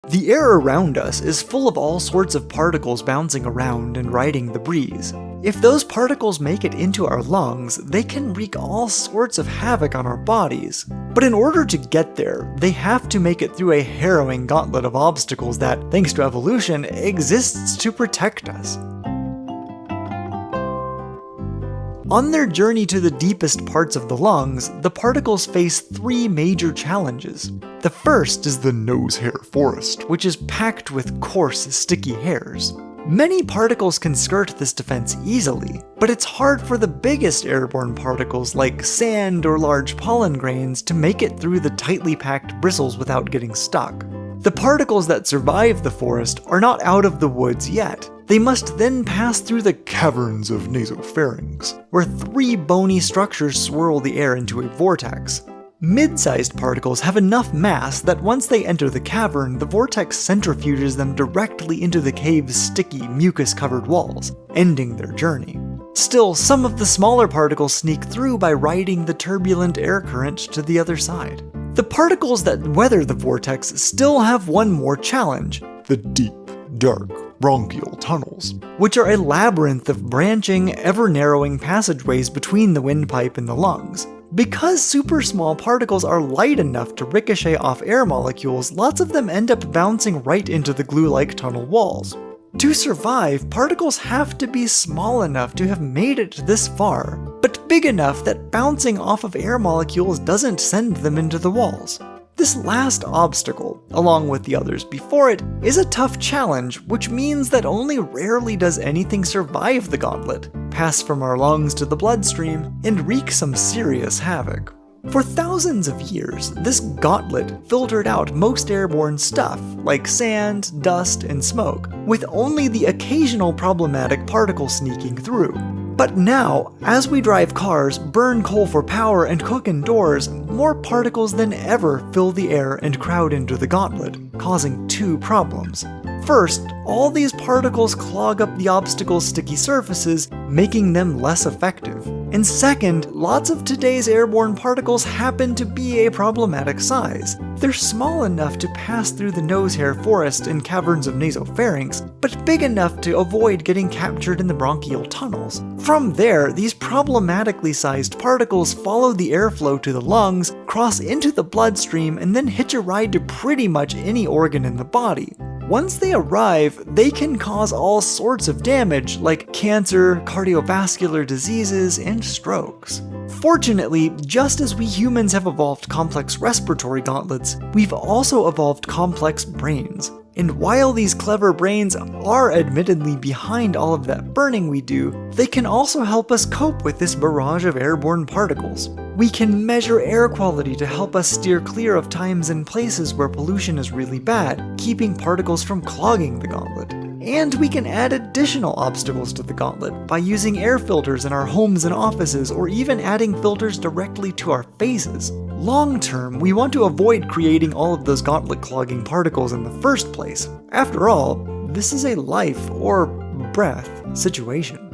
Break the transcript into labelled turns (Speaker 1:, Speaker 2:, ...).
Speaker 1: The air around us is full of all sorts of particles bouncing around and riding the breeze. If those particles make it into our lungs, they can wreak all sorts of havoc on our bodies. But in order to get there, they have to make it through a harrowing gauntlet of obstacles that, thanks to evolution, exists to protect us. On their journey to the deepest parts of the lungs, the particles face three major challenges. The first is the nose hair forest, which is packed with coarse, sticky hairs. Many particles can skirt this defense easily, but it's hard for the biggest airborne particles like sand or large pollen grains to make it through the tightly packed bristles without getting stuck. The particles that survive the forest are not out of the woods yet. They must then pass through the caverns of nasopharynx, where three bony structures swirl the air into a vortex. Mid-sized particles have enough mass that once they enter the cavern, the vortex centrifuges them directly into the cave's sticky, mucus-covered walls, ending their journey. Still, some of the smaller particles sneak through by riding the turbulent air current to the other side. The particles that weather the vortex still have one more challenge: the deep, dark bronchial tunnels, which are a labyrinth of branching, ever-narrowing passageways between the windpipe and the lungs. Because super small particles are light enough to ricochet off air molecules, lots of them end up bouncing right into the glue-like tunnel walls. To survive, particles have to be small enough to have made it this far, but big enough that bouncing off of air molecules doesn't send them into the walls. This last obstacle, along with the others before it, is a tough challenge, which means that only rarely does anything survive the gauntlet, pass from our lungs to the bloodstream, and wreak some serious havoc. For thousands of years, this gauntlet filtered out most airborne stuff, like sand, dust, and smoke, with only the occasional problematic particle sneaking through. But now, as we drive cars, burn coal for power, and cook indoors, more particles than ever fill the air and crowd into the gauntlet, causing two problems. First, all these particles clog up the obstacle's sticky surfaces, making them less effective. And second, lots of today's airborne particles happen to be a problematic size. They're small enough to pass through the nose hair forest and caverns of nasopharynx, but big enough to avoid getting captured in the bronchial tunnels. From there, these problematically sized particles follow the airflow to the lungs, cross into the bloodstream, and then hitch a ride to pretty much any organ in the body. Once they arrive, they can cause all sorts of damage, like cancer, cardiovascular diseases, and strokes. Fortunately, just as we humans have evolved complex respiratory gauntlets, we've also evolved complex brains. And while these clever brains are admittedly behind all of that burning we do, they can also help us cope with this barrage of airborne particles. We can measure air quality to help us steer clear of times and places where pollution is really bad, keeping particles from clogging the gauntlet. And we can add additional obstacles to the gauntlet by using air filters in our homes and offices, or even adding filters directly to our faces. Long term, we want to avoid creating all of those gauntlet-clogging particles in the first place. After all, this is a life or breath situation.